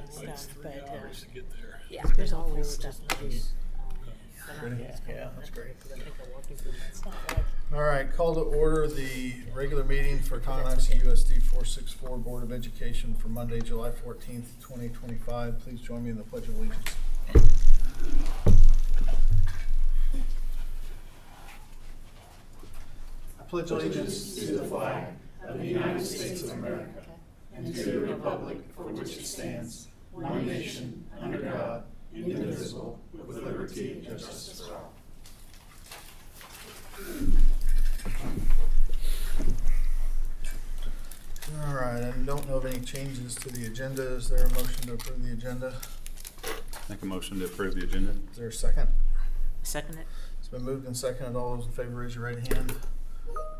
and stuff, but, hours to get there. yeah, there's always stuff to do. Yeah, that's great. I think I'm working through that stuff. All right, call to order the regular meeting for Connoxie USD 464 Board of Education for Monday, July 14th, 2025. Please join me in the Pledge of Allegiance. I pledge allegiance to the flag of the United States of America and to the republic for which it stands, one nation, under God, indivisible, with liberty and justice for all. All right, I don't know of any changes to the agenda. Is there a motion to approve the agenda? Make a motion to approve the agenda. Is there a second? Second it? It's been moved and seconded. All those in favor, raise your right hand.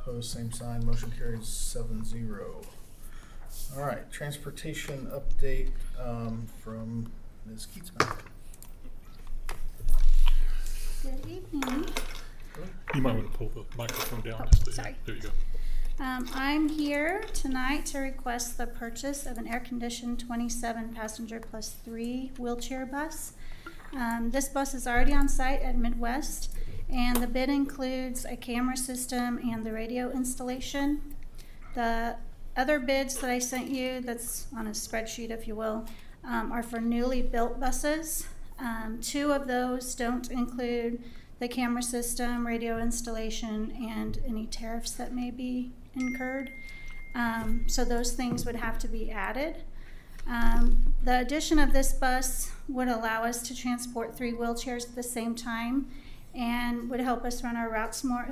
Opposed, same sign. Motion carries 7-0. All right, transportation update from Ms. Keatsman. Good evening. You might want to pull the microphone down. Oh, just a- sorry. There you go. I'm here tonight to request the purchase of an air-conditioned 27-passenger plus 3 wheelchair bus. This bus is already on site at Midwest, and the bid includes a camera system and the radio installation. The other bids that I sent you, that's on a spreadsheet if you will, are for newly built buses. 2 of those don't include the camera system, radio installation, and any tariffs that may be incurred. So those things would have to be added. The addition of this bus would allow us to transport 3 wheelchairs at the same time and would help us run our routes more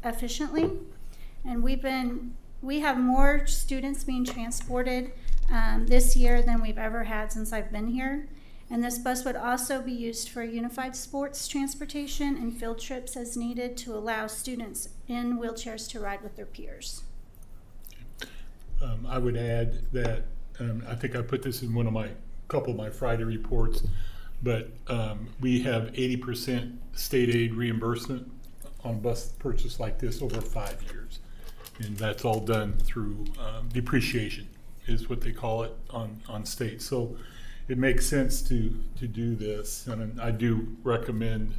efficiently. And we have more students being transported this year than we've ever had since I've been here. And this bus would also be used for unified sports transportation and field trips as needed to allow students in wheelchairs to ride with their peers. I would add that I think I put this in couple of my Friday reports, but we have 80% state aid reimbursement on bus purchase like this over 5 years. And that's all done through depreciation is what they call it on state. So it makes sense to do this, and I do recommend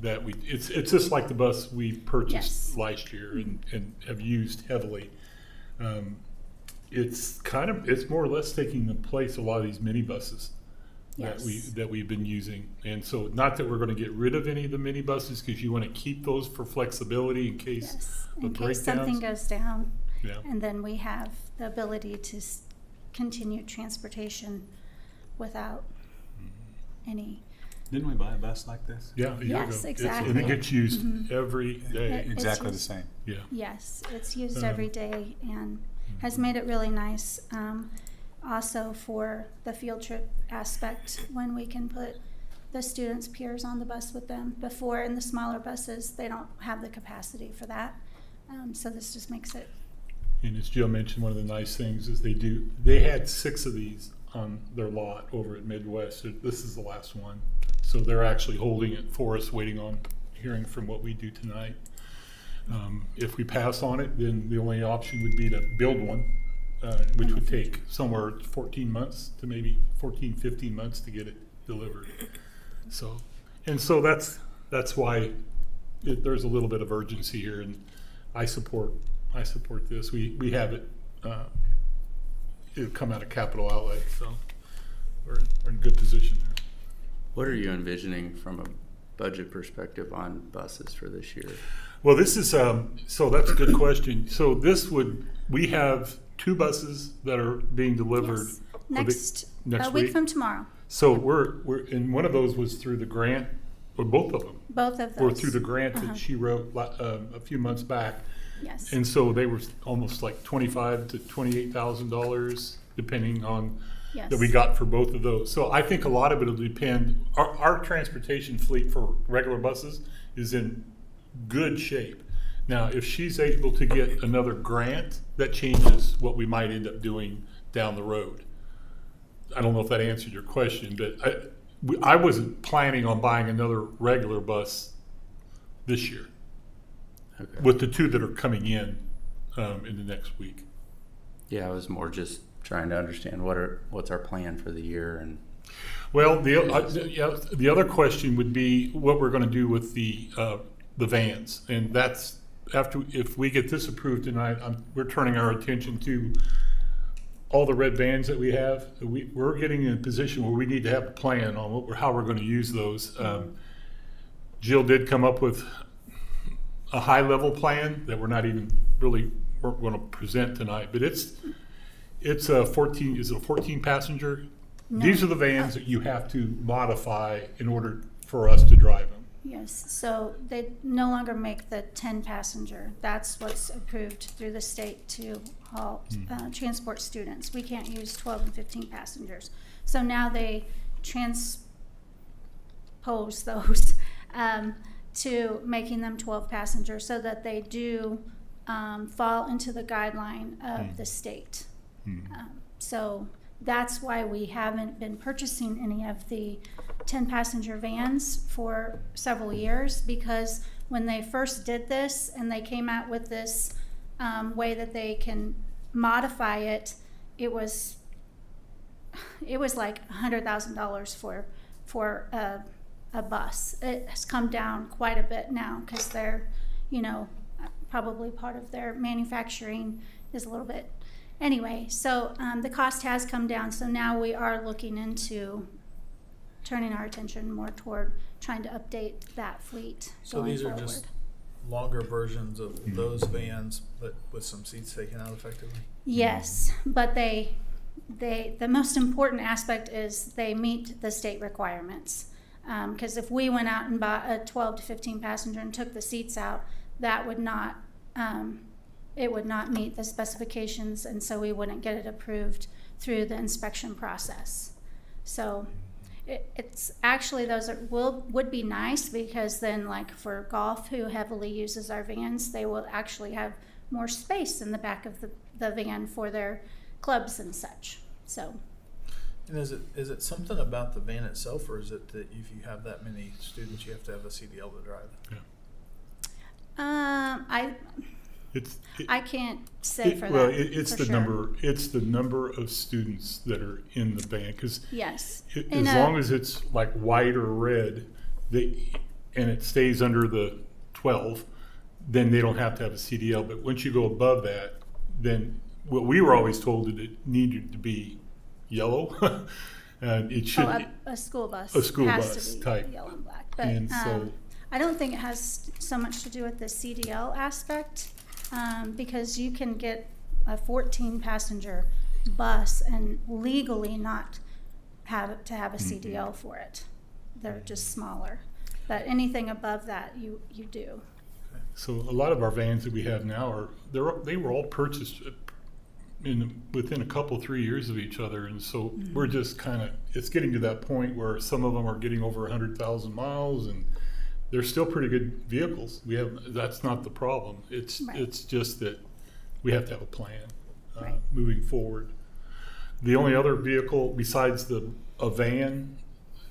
that it's just like the bus we purchased Yes. last year and have used heavily. It's more or less taking the place of a lot of these minibuses Yes. that we've been using. And so not that we're going to get rid of any of the minibuses, because you want to keep those for flexibility in case Yes, of in case something breakdowns. goes down. Yeah. And then we have the ability to continue transportation without any. Didn't we buy a bus like this? Yeah, a year Yes, ago. exactly. And it gets used Mhm. every day. It's Exactly the used- same. Yeah. Yes, it's used Um, every day and has made it really nice. Also for the field trip aspect, when we can put the students' peers on the bus with them. Before, in the smaller buses, they don't have the capacity for that. So this just makes it. And as Jill mentioned, one of the nice things is they had 6 of these on their lot over at Midwest. So this is the last one. So they're actually holding it for us, waiting on hearing from what we do tonight. If we pass on it, then the only option would be to build one, which would take somewhere 14 months to maybe 15 months to get it delivered. So that's why there's a little bit of urgency here, and I support this. We have it. It'll come out of capital outlay, so we're in good position there. What are you envisioning from a budget perspective on buses for this year? Well, this is so that's a good question. So we have 2 buses that are being delivered Yes. next A week week. from tomorrow. So we're and one of those was through the grant, or both of them Both of those. were through the grant Uh-huh. that she wrote a few months back. Yes. And so they were almost like $25,000 to $28,000, depending on Yes. that we got for both of those. So I think a lot of it will depend. Our transportation fleet for regular buses is in good shape. Now, if she's able to get another grant, that changes what we might end up doing down the road. I don't know if that answered your question, but I wasn't planning on buying another regular bus this year Okay. with the 2 that are coming in the next week. Yeah, it was more just trying to understand what's our plan for the year and. Well, the other question would be what we're going to do with the vans, and that's if we get this approved tonight, we're turning our attention to all the red vans that we have. We're getting in a position where we need to have a plan on how we're going to use those. Jill did come up with a high-level plan that we're not even really going to present tonight, but it's a 14. Is it a 14 passenger? No. These are the vans that you have to modify in order for us to drive them. Yes, so they no longer make the 10 passenger. That's what's approved through the state to haul, transport students. We can't use 12 and 15 passengers. So now they transpose those to making them 12 passengers so that they do fall into the guideline of the state. So that's why we haven't been purchasing any of the 10 passenger vans for several years, because when they first did this and they came out with this way that they can modify it, it was like $100,000 for a bus. It has come down quite a bit now because they're, probably part of their manufacturing is a little bit. Anyway, so the cost has come down, so now we are looking into turning our attention more toward trying to update that fleet So going these are forward. just longer versions of those vans, but with some seats taken out effectively? Yes, but the most important aspect is they meet the state requirements. Because if we went out and bought a 12 to 15 passenger and took the seats out, that would not, it would not meet the specifications, and so we wouldn't get it approved through the inspection process. So it's actually, those would be nice, because then, like for golf, who heavily uses our vans, they will actually have more space in the back of the van for their clubs and such. So. And is it something about the van itself, or is it that if you have that many students, you have to have a CDL to drive? I can't say for Well, that. it's for the sure. number. It's the number of students that are in the van, because Yes. as long as it's like white or red, and it stays under the 12, then they don't have to have a CDL. But once you go above that, then what we were always told that it needed to be yellow. And it should. A school bus. A school has bus to be type. yellow and black. But And so- I don't think it has so much to do with the CDL aspect, because you can get a 14 passenger bus and legally not have to have a CDL for it. They're just smaller. But anything above that, you do. So a lot of our vans that we have now they were all purchased within a couple, 3 years of each other, and so we're just it's getting to that point where some of them are getting over 100,000 miles, and they're still pretty good vehicles. That's not the problem. It's just that we have to have a plan Right. moving forward. The only other vehicle besides a van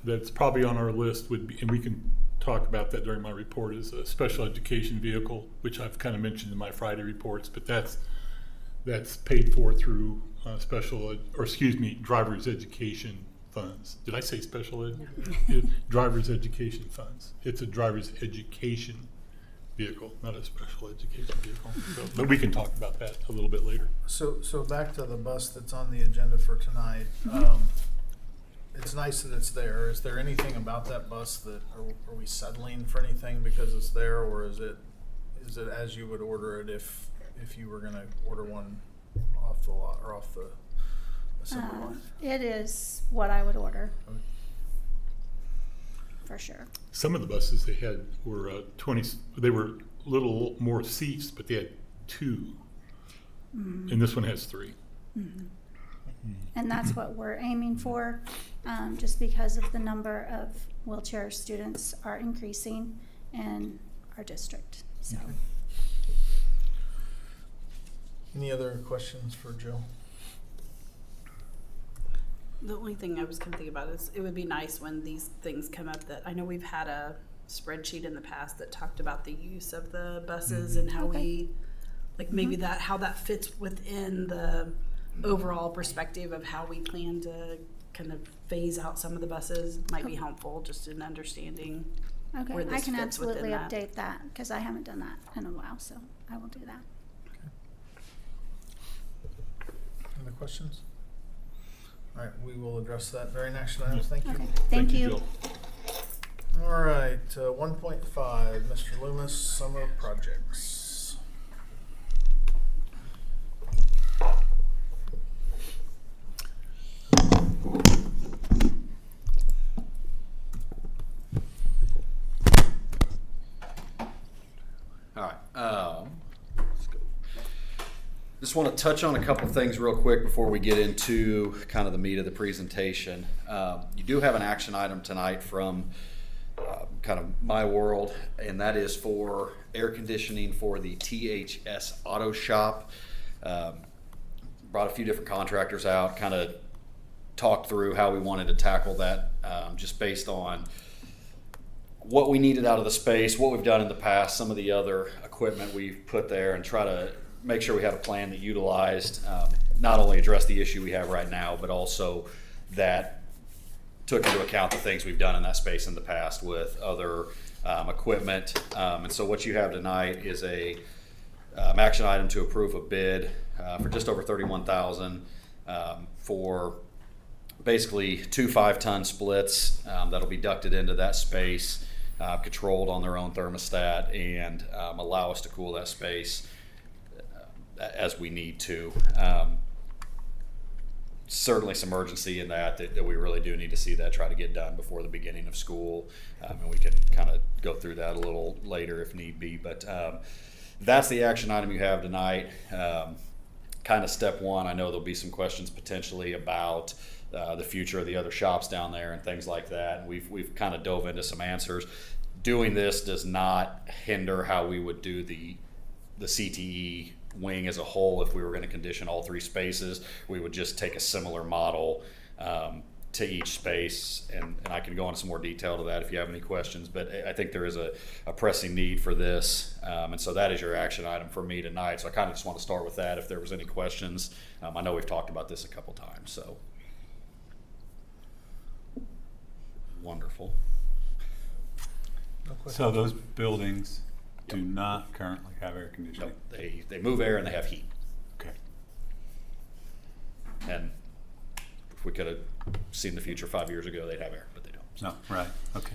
that's probably on our list would be, and we can talk about that during my report, is a special education vehicle, which I've kind of mentioned in my Friday reports, but that's paid for through driver's education funds. Did I say special ed? Yeah, driver's education funds. It's a driver's education vehicle, not a special education vehicle. But we can talk about that a little bit later. So back to the bus that's on the agenda for tonight. It's nice that it's there. Is there anything about that bus that are we settling for anything because it's there, or is it as you would order it if you were going to order one off the lot or off the assembly line? It is what I would order. Okay. For sure. Some of the buses they had were 20. They were a little more seats, but they had 2, and this one has 3. And that's what we're aiming for, just because of the number of wheelchair students are increasing in our district. So. Any other questions for Jill? The only thing I was kind of thinking about is it would be nice when these things come up that I know we've had a spreadsheet in the past that talked about the use of the buses and how Okay. we, like maybe how that fits within the overall perspective of how we plan to kind of phase out some of the buses might be helpful, just in understanding. Okay, where I this can fits within absolutely that. update that, because I haven't done that in a while, so I will do that. Other questions? All right, we will address that very next item. Thank you. Okay, thank you. Jill. All right, 1.5, Mr. Loomis, summer projects. All right. Let's go. Just want to touch on a couple of things real quick before we get into kind of the meat of the presentation. You do have an action item tonight from kind of my world, and that is for air conditioning for the THS Auto Shop. Brought a few different contractors out, kind of talked through how we wanted to tackle that, just based on what we needed out of the space, what we've done in the past, some of the other equipment we've put there, and try to make sure we have a plan that utilized, not only address the issue we have right now, but also that took into account the things we've done in that space in the past with other equipment. And so what you have tonight is a action item to approve a bid for just over $31,000 for basically 2 5-ton splits that'll be ducted into that space, controlled on their own thermostat, and allow us to cool that space as we need to. Certainly some urgency in that we really do need to see that try to get done before the beginning of school, and we can kind of go through that a little later if need be. But that's the action item you have tonight. Kind of step one. I know there'll be some questions potentially about the future of the other shops down there and things like that. And we've kind of dove into some answers. Doing this does not hinder how we would do the CTE wing as a whole. If we were going to condition all 3 spaces, we would just take a similar model to each space, and I can go into some more detail to that if you have any questions, but I think there is a pressing need for this, and so that is your action item for me tonight. So I kind of just want to start with that if there was any questions. I know we've talked about this a couple times, so wonderful. No questions? So those buildings do not currently have air conditioning? No, they move air and they have heat, Okay. and if we could have seen the future 5 years ago, they'd have air, but they don't. No, right, okay.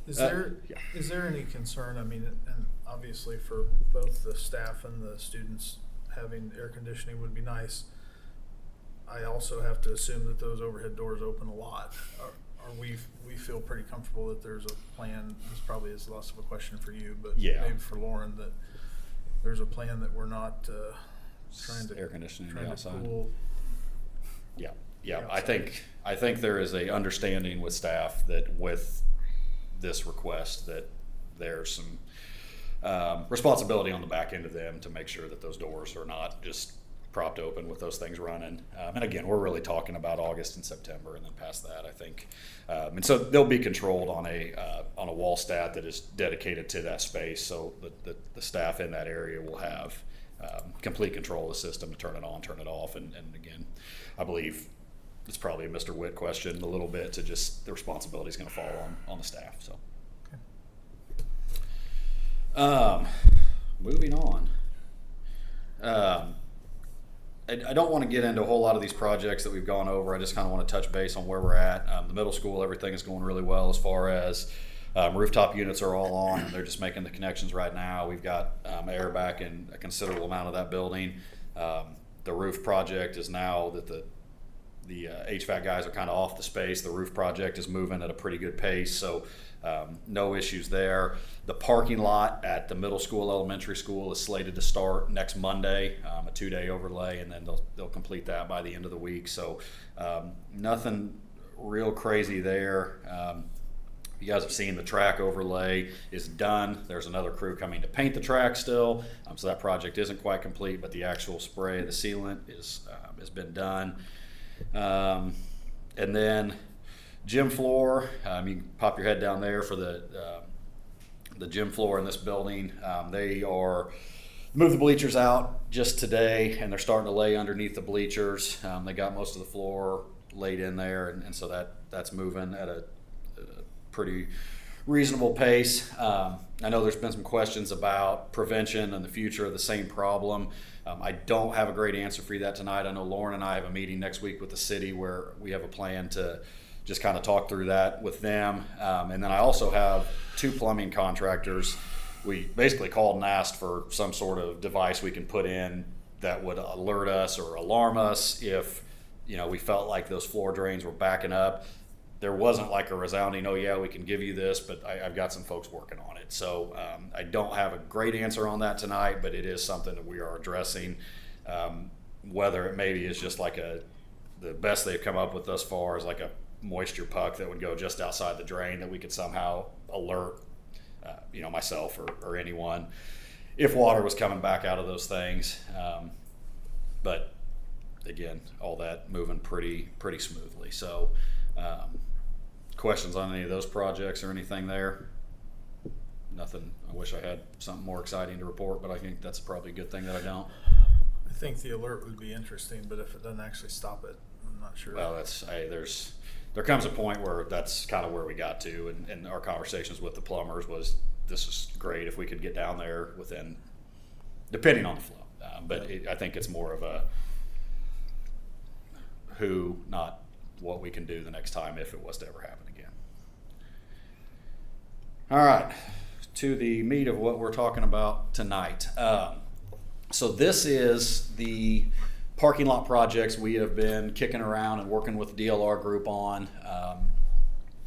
Is yeah. there any concern, I mean, and obviously for both the staff and the students, having air conditioning would be nice. I also have to assume that those overhead doors open a lot. We feel pretty comfortable that there's a plan. This probably is less of a question for you, but Yeah. maybe for Lauren, that there's a plan that we're not trying to Air conditioning trying to outside. cool. Yeah, Yeah, I think there is a understanding with staff that with this request that there's some responsibility on the back end of them to make sure that those doors are not just propped open with those things running. And again, we're really talking about August and September, and then past that, I think. And so they'll be controlled on a wall stat that is dedicated to that space, so the staff in that area will have complete control of the system to turn it on, turn it off, and again, I believe it's probably a Mr. Witt question a little bit, to just the responsibility is going to fall on the staff. So, moving on. I don't want to get into a whole lot of these projects that we've gone over. I just kind of want to touch base on where we're at. The middle school, everything is going really well as far as rooftop units are all on, and they're just making the connections right now. We've got air back in a considerable amount of that building. The roof project is now that the HVAC guys are kind of off the space. The roof project is moving at a pretty good pace, so no issues there. The parking lot at the middle school, elementary school is slated to start next Monday, a 2-day overlay, and then they'll complete that by the end of the week. So nothing real crazy there. You guys have seen the track overlay is done. There's another crew coming to paint the track still, so that project isn't quite complete, but the actual spray of the sealant has been done. And then gym floor, you can pop your head down there for the gym floor in this building. They are moved the bleachers out just today, and they're starting to lay underneath the bleachers. They got most of the floor laid in there, and so that's moving at a pretty reasonable pace. I know there's been some questions about prevention and the future of the same problem. I don't have a great answer for you that tonight. I know Lauren and I have a meeting next week with the city where we have a plan to just kind of talk through that with them. And then I also have 2 plumbing contractors. We basically called and asked for some sort of device we can put in that would alert us or alarm us if, we felt like those floor drains were backing up. There wasn't like a resounding, oh yeah, we can give you this, but I've got some folks working on it. So I don't have a great answer on that tonight, but it is something that we are addressing. Whether it maybe is just like the best they've come up with thus far is like a moisture puck that would go just outside the drain that we could somehow alert, myself or anyone if water was coming back out of those things. But again, all that moving pretty smoothly. So questions on any of those projects or anything there? Nothing. I wish I had something more exciting to report, but I think that's probably a good thing that I don't. I think the alert would be interesting, but if it doesn't actually stop it, I'm not sure. Well, there comes a point where that's kind of where we got to, and our conversations with the plumbers was, this is great if we could get down there within, depending on the flow. I think it's more of a who, not what we can do the next time if it was to ever happen again. All right, to the meat of what we're talking about tonight. So this is the parking lot projects we have been kicking around and working with the DLR group on. A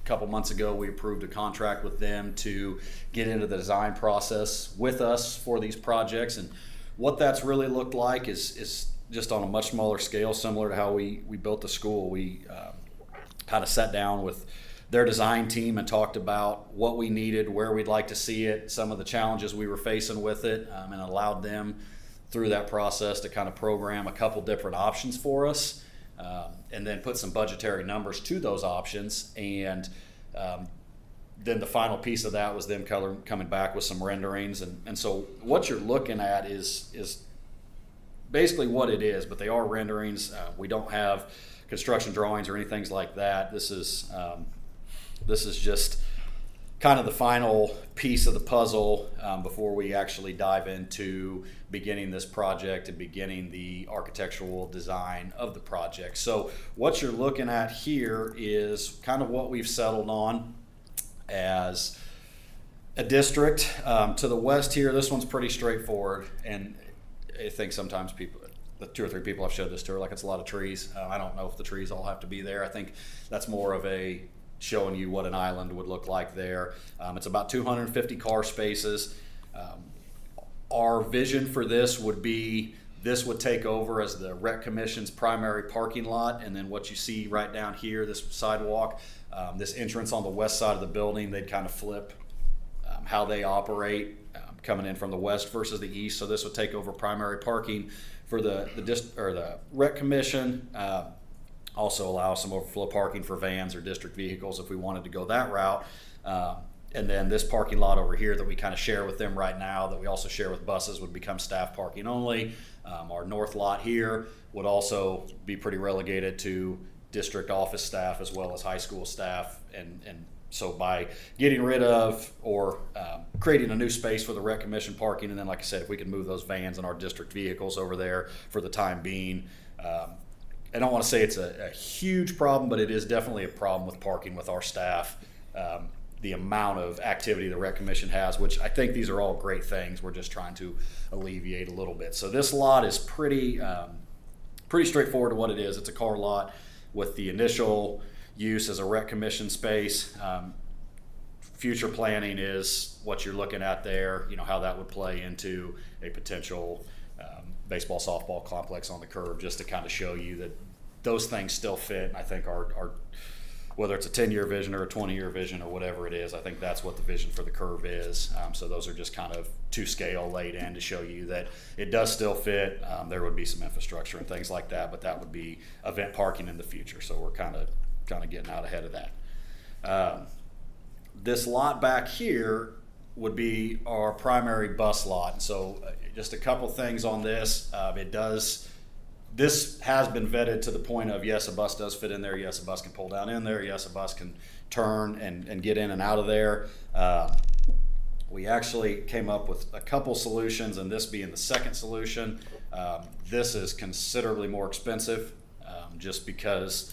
couple months ago, we approved a contract with them to get into the design process with us for these projects. And what that's really looked like is just on a much smaller scale, similar to how we built the school. We kind of sat down with their design team and talked about what we needed, where we'd like to see it, some of the challenges we were facing with it, and allowed them through that process to kind of program a couple different options for us, and then put some budgetary numbers to those options. And then the final piece of that was them coming back with some renderings. And so what you're looking at is basically what it is, but they are renderings. We don't have construction drawings or anything like that. This is just kind of the final piece of the puzzle before we actually dive into beginning this project and beginning the architectural design of the project. So what you're looking at here is kind of what we've settled on as a district. To the west here, this one's pretty straightforward, and I think sometimes the 2 or 3 people I've showed this to are like, it's a lot of trees. I don't know if the trees all have to be there. I think that's more of a showing you what an island would look like there. It's about 250 car spaces. Our vision for this would take over as the Rec Commission's primary parking lot, and then what you see right down here, this sidewalk, this entrance on the west side of the building, they'd kind of flip how they operate, coming in from the west versus the east. So this would take over primary parking for the Rec Commission. Also allow some overflow parking for vans or district vehicles if we wanted to go that route. And then this parking lot over here that we kind of share with them right now, that we also share with buses, would become staff parking only. Our north lot here would also be pretty relegated to district office staff as well as high school staff. And so by getting rid of or creating a new space for the Rec Commission parking, and then like I said, if we could move those vans and our district vehicles over there for the time being, I don't want to say it's a huge problem, but it is definitely a problem with parking with our staff. The amount of activity the Rec Commission has, which I think these are all great things. We're just trying to alleviate a little bit. So this lot is pretty straightforward to what it is. It's a car lot with the initial use as a Rec Commission space. Future planning is what you're looking at there, how that would play into a potential baseball, softball complex on the curve, just to kind of show you that those things still fit. And I think our whether it's a 10-year vision or a 20-year vision or whatever it is, I think that's what the vision for the curve is. So those are just kind of to scale laid in to show you that it does still fit. There would be some infrastructure and things like that, but that would be event parking in the future. So we're kind of getting out ahead of that. This lot back here would be our primary bus lot. So just a couple things on this. This has been vetted to the point of, yes, a bus does fit in there. Yes, a bus can pull down in there. Yes, a bus can turn and get in and out of there. We actually came up with a couple solutions, and this being the second solution. This is considerably more expensive, just because,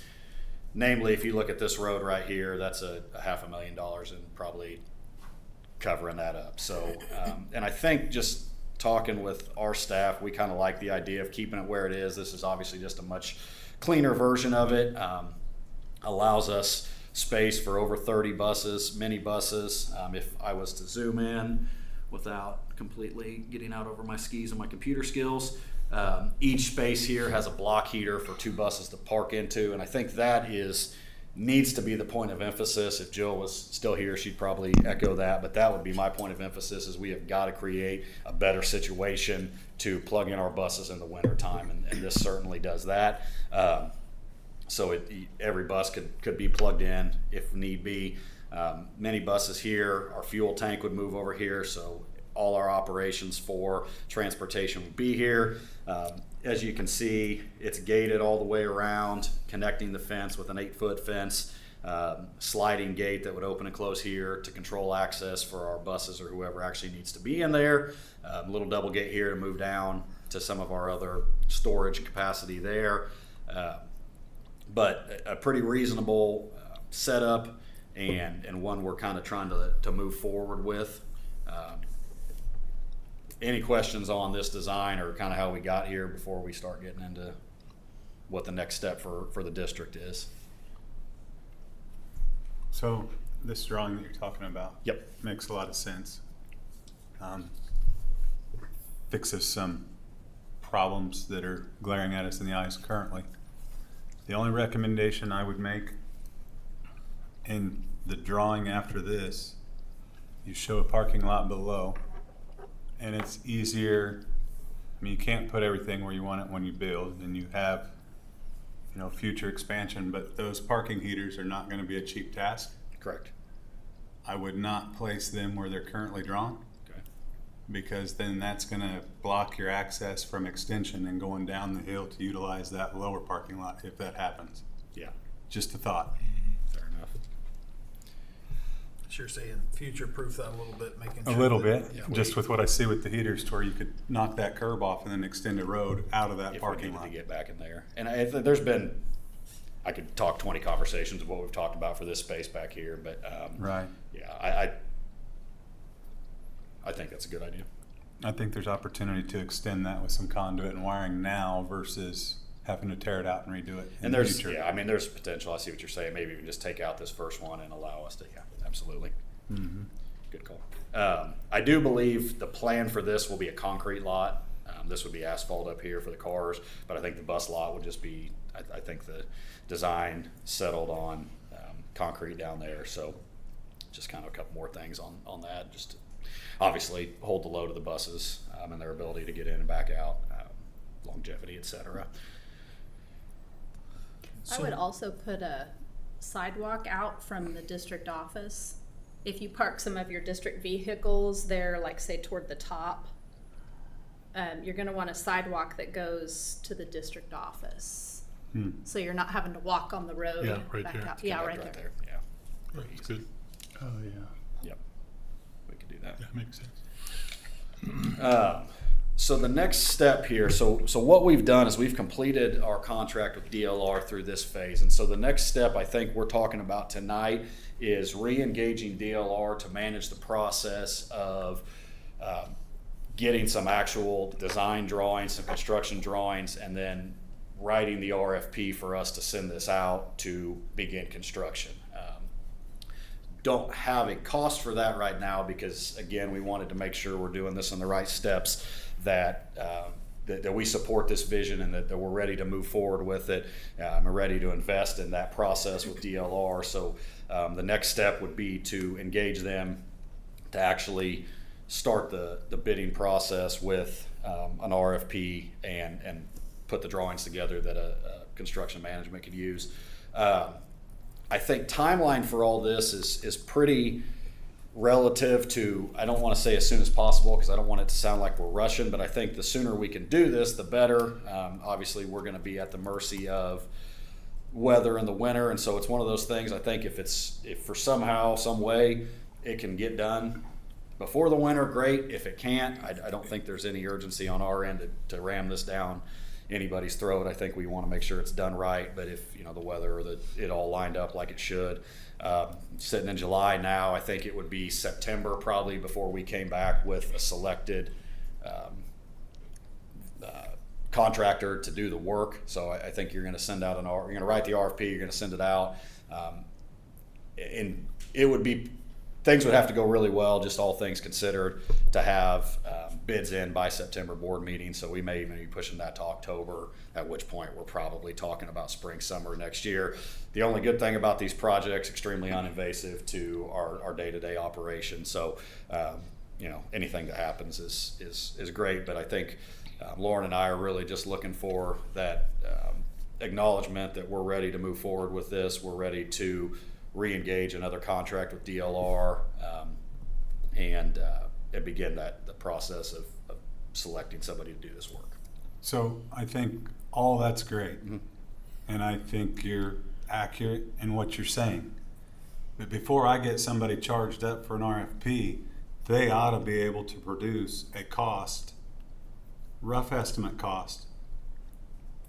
namely, if you look at this road right here, that's a $500,000 and probably covering that up. So, and I think just talking with our staff, we kind of like the idea of keeping it where it is. This is obviously just a much cleaner version of it. Allows us space for over 30 buses, mini buses. If I was to zoom in without completely getting out over my skis and my computer skills, each space here has a block heater for 2 buses to park into, and I think that needs to be the point of emphasis. If Jill was still here, she'd probably echo that, but that would be my point of emphasis, is we have got to create a better situation to plug in our buses in the winter time, and this certainly does that. So every bus could be plugged in if need be. Many buses here, our fuel tank would move over here, so all our operations for transportation would be here. As you can see, it's gated all the way around, connecting the fence with an 8-foot fence, sliding gate that would open and close here to control access for our buses or whoever actually needs to be in there. Little double gate here to move down to some of our other storage capacity there. But a pretty reasonable setup, and one we're kind of trying to move forward with. Any questions on this design or kind of how we got here before we start getting into what the next step for the district is? So this drawing that you're talking about. Yep. Makes a lot of sense. Fixes some problems that are glaring at us in the eyes currently. The only recommendation I would make in the drawing after this, you show a parking lot below, and it's easier. I mean, you can't put everything where you want it when you build, and you have, future expansion, but those parking heaters are not going to be a cheap task. Correct. I would not place them where they're currently drawn, Okay. because then that's going to block your access from extension and going down the hill to utilize that lower parking lot if that happens. Yeah. Just a thought. Fair enough. So you're saying future-proof that a little bit, making A sure little that- bit, Yeah. just with what I see with the heaters, to where you could knock that curb off and then extend a road out of that If we parking needed lot. to get back in there. And I could talk 20 conversations of what we've talked about for this space back here, but Right. yeah, I think that's a good idea. I think there's opportunity to extend that with some conduit and wiring now versus having to tear it out and redo it in And the there's, future. yeah, I mean, there's potential. I see what you're saying. Maybe we can just take out this first one and allow us to, yeah, absolutely. Mhm. Good call. I do believe the plan for this will be a concrete lot. This would be asphalt up here for the cars, but I think the bus lot would just be, I think the design settled on concrete down there. So just kind of a couple more things on that, just to obviously hold the load of the buses and their ability to get in and back out, longevity, et cetera. I would also put a sidewalk out from the district office. If you park some of your district vehicles there, like say toward the top, you're gonna want a sidewalk that goes to the district office. Hmm. So you're not having to walk on the road. Yeah, right back there. out. Yeah, right Connect there. Yeah. That's good. Oh, yeah. Yep. We could do that. Yeah, makes sense. So the next step here, so what we've done is we've completed our contract with DLR through this phase. And so the next step I think we're talking about tonight is re-engaging DLR to manage the process of getting some actual design drawings, some construction drawings, and then writing the RFP for us to send this out to begin construction. Don't have a cost for that right now because, again, we wanted to make sure we're doing this in the right steps, that we support this vision and that we're ready to move forward with it. We're ready to invest in that process with DLR. So the next step would be to engage them to actually start the bidding process with an RFP and put the drawings together that a construction management could use. I think timeline for all this is pretty relative to, I don't want to say as soon as possible because I don't want it to sound like we're rushing, but I think the sooner we can do this, the better. Obviously, we're going to be at the mercy of weather in the winter, and so it's one of those things. I think if for somehow, some way, it can get done before the winter, great. If it can't, I don't think there's any urgency on our end to ram this down anybody's throat. I think we want to make sure it's done right, but if the weather or it all lined up like it should, sitting in July now, I think it would be September probably before we came back with a selected contractor to do the work. So I think you're going to send out you're going to write the RFP, you're going to send it out, and it would be, things would have to go really well, just all things considered, to have bids in by September board meeting. So we may even be pushing that to October, at which point we're probably talking about spring, summer next year. The only good thing about these projects, extremely uninvasive to our day-to-day operation. So, anything that happens is great. But I think Lauren and I are really just looking for that acknowledgement that we're ready to move forward with this. We're ready to re-engage another contract with DLR and begin the process of selecting somebody to do this work. So I think all that's great. Mm-hmm. And I think you're accurate in what you're saying. But before I get somebody charged up for an RFP, they ought to be able to produce a cost, rough estimate cost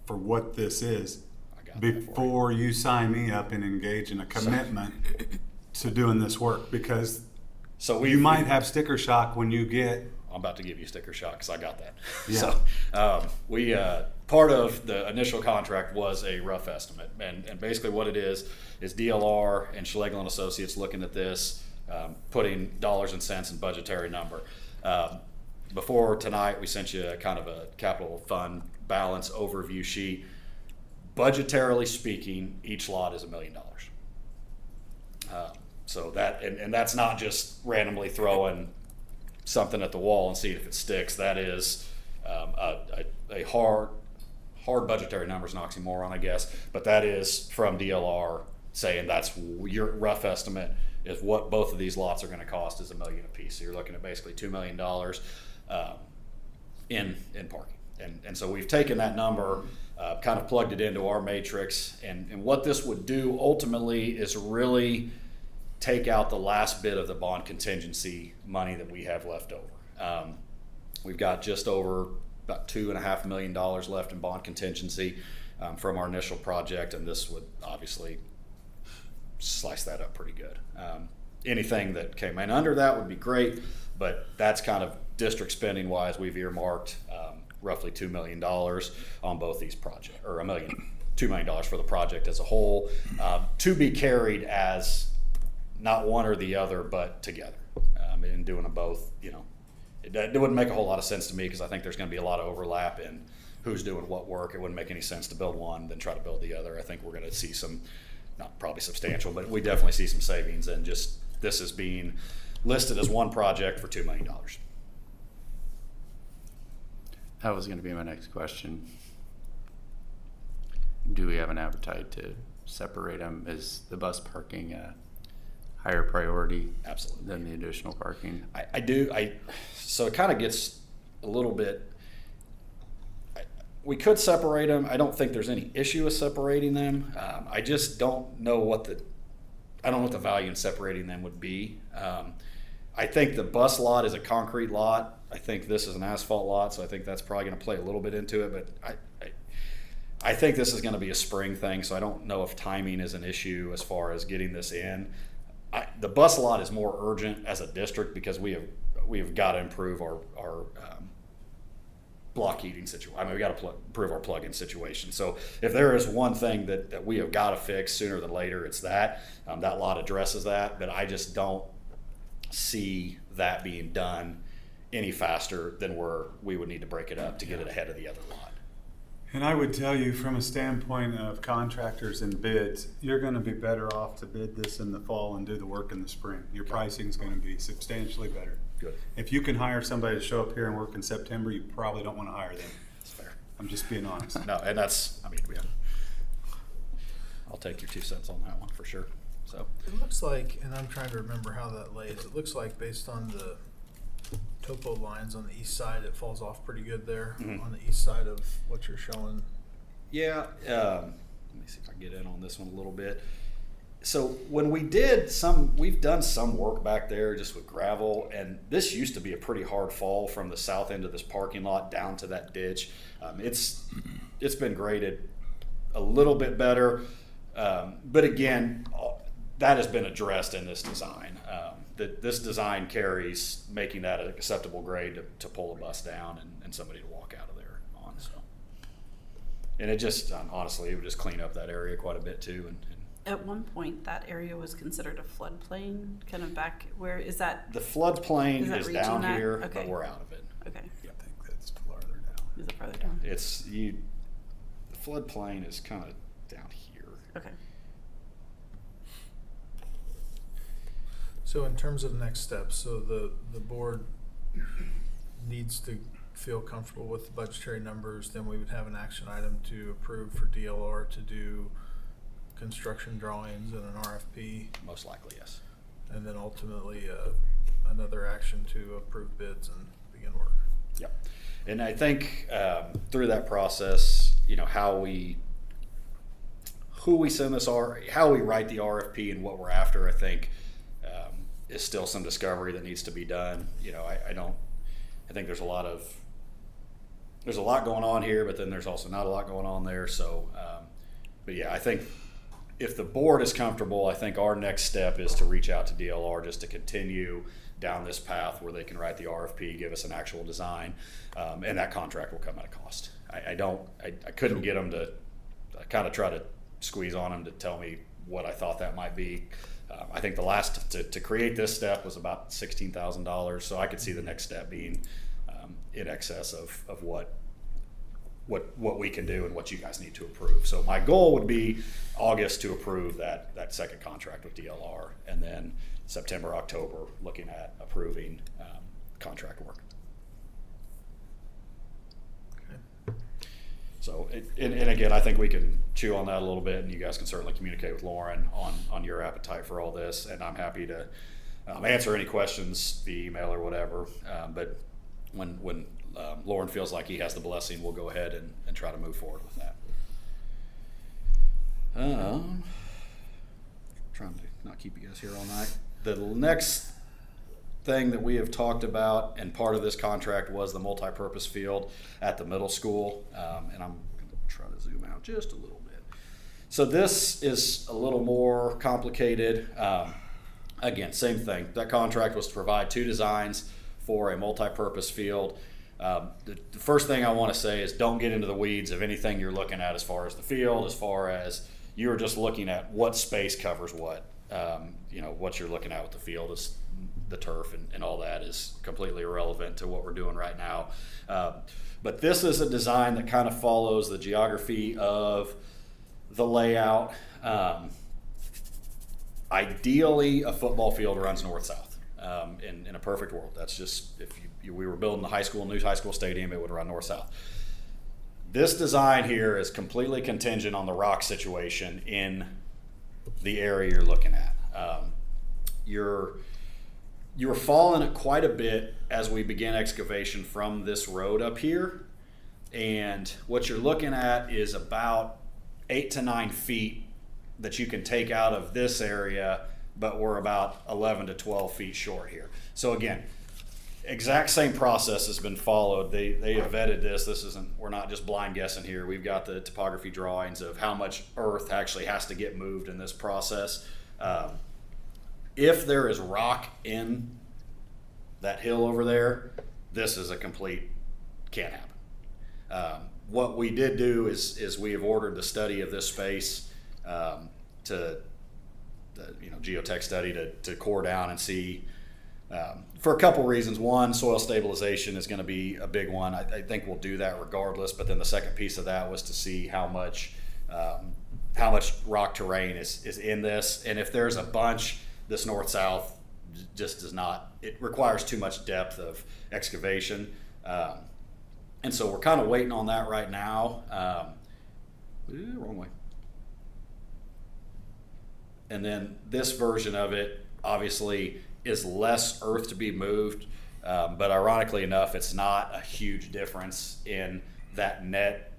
for what this is I got that for you. before you sign me up and engage in a commitment to doing this work, because So you might have sticker shock when you get. I'm about to give you sticker shock because I got that. Yeah. So we part of the initial contract was a rough estimate, and basically what it is DLR and Schlegel and Associates looking at this, putting dollars and cents and budgetary number. Before tonight, we sent you kind of a capital fund balance overview sheet. Budgetarily speaking, each lot is $1 million. So that, and that's not just randomly throwing something at the wall and seeing if it sticks. That is a hard budgetary numbers, an oxymoron, I guess, but that is from DLR saying that's your rough estimate is what both of these lots are going to cost is $1 million a piece. So you're looking at basically $2 million in parking. And so we've taken that number, kind of plugged it into our matrix, and what this would do ultimately is really take out the last bit of the bond contingency money that we have left over. We've got just over about $2.5 million left in bond contingency from our initial project, and this would obviously slice that up pretty good. Anything that came in under that would be great, but that's kind of district spending wise, we've earmarked roughly $2 million on both these projects, or $2 million for the project as a whole, to be carried as not one or the other, but together, and doing them both. It wouldn't make a whole lot of sense to me because I think there's going to be a lot of overlap in who's doing what work. It wouldn't make any sense to build one then try to build the other. I think we're going to see some, not probably substantial, but we definitely see some savings, and just this is being listed as one project for $2 million. That was gonna be my next question. Do we have an appetite to separate them? Is the bus parking a higher priority Absolutely. than the additional parking? I do. So it kind of gets a little bit. We could separate them. I don't think there's any issue with separating them. I just don't know what the value in separating them would be. I think the bus lot is a concrete lot. I think this is an asphalt lot, so I think that's probably going to play a little bit into it. But I think this is going to be a spring thing, so I don't know if timing is an issue as far as getting this in. The bus lot is more urgent as a district because we have got to improve our block heating situation. I mean, we got to improve our plug-in situation. So if there is one thing that we have got to fix sooner than later, it's that. That lot addresses that, but I just don't see that being done any faster than we would need to break it up to get it ahead of the other lot. And I would tell you, from a standpoint of contractors and bids, you're going to be better off to bid this in the fall and do the work in the spring. Your pricing is going to be substantially better. Good. If you can hire somebody to show up here and work in September, you probably don't want to hire them. That's fair. I'm just being honest. No, and that's, I'll take your 2 cents on that one for sure. So, It looks like, and I'm trying to remember how that lays, it looks like based on the topo lines on the east side, it falls off pretty good there Mhm. on the east side of what you're showing. yeah, let me see if I can get in on this one a little bit. So when we've done some work back there just with gravel, and this used to be a pretty hard fall from the south end of this parking lot down to that ditch. It's been graded a little bit better, but again, that has been addressed in this design. That this design carries making that an acceptable grade to pull a bus down and somebody to walk out of there on. So, and it just honestly, it would just clean up that area quite a bit too. And At one point, that area was considered a floodplain, kind of back, where is that? the floodplain Is that is reaching down that? here, Okay. but we're out of it. Okay, I think that's farther down. is it farther down? The floodplain is kind of down here. Okay. So in terms of next steps, so the board needs to feel comfortable with the budgetary numbers, then we would have an action item to approve for DLR to do construction drawings and an RFP, Most likely, yes. and then ultimately another action to approve bids and begin work. Yep. And I think through that process, who we send this how we write the RFP and what we're after, I think is still some discovery that needs to be done. I think there's a lot going on here, but then there's also not a lot going on there. So, but yeah, I think if the board is comfortable, I think our next step is to reach out to DLR just to continue down this path where they can write the RFP, give us an actual design, and that contract will come at a cost. I couldn't get them to kind of try to squeeze on them to tell me what I thought that might be. I think the last to create this step was about $16,000, so I could see the next step being in excess of what we can do and what you guys need to approve. So my goal would be August to approve that second contract with DLR, and then September, October, looking at approving contract work. So, and again, I think we can chew on that a little bit, and you guys can certainly communicate with Lauren on your appetite for all this, and I'm happy to answer any questions via email or whatever. But when Lauren feels like he has the blessing, we'll go ahead and try to move forward with that. Trying to not keep you guys here all night. The next thing that we have talked about, and part of this contract was the multi-purpose field at the middle school, and I'm going to try to zoom out just a little bit. So this is a little more complicated. Again, same thing. That contract was to provide 2 designs for a multi-purpose field. The first thing I want to say is don't get into the weeds of anything you're looking at as far as the field, as far as you're just looking at what space covers what. What you're looking at with the field is the turf and all that is completely irrelevant to what we're doing right now. But this is a design that kind of follows the geography of the layout. Ideally, a football field runs north-south. In a perfect world, that's just, if we were building a new high school stadium, it would run north-south. This design here is completely contingent on the rock situation in the area you're looking at. You're falling it quite a bit as we begin excavation from this road up here, and what you're looking at is about 8 to 9 feet that you can take out of this area, but we're about 11 to 12 feet short here. So again, exact same process has been followed. They have vetted this. We're not just blind guessing here. We've got the topography drawings of how much earth actually has to get moved in this process. If there is rock in that hill over there, this is a complete can't happen. What we did do is we have ordered the study of this space to the geotech study to core down and see for a couple reasons. One, soil stabilization is going to be a big one. I think we'll do that regardless. But then the second piece of that was to see how much rock terrain is in this, and if there's a bunch, this north-south just does not. It requires too much depth of excavation, and so we're kind of waiting on that right now. Wrong way. And then this version of it obviously is less earth to be moved, but ironically enough, it's not a huge difference in that net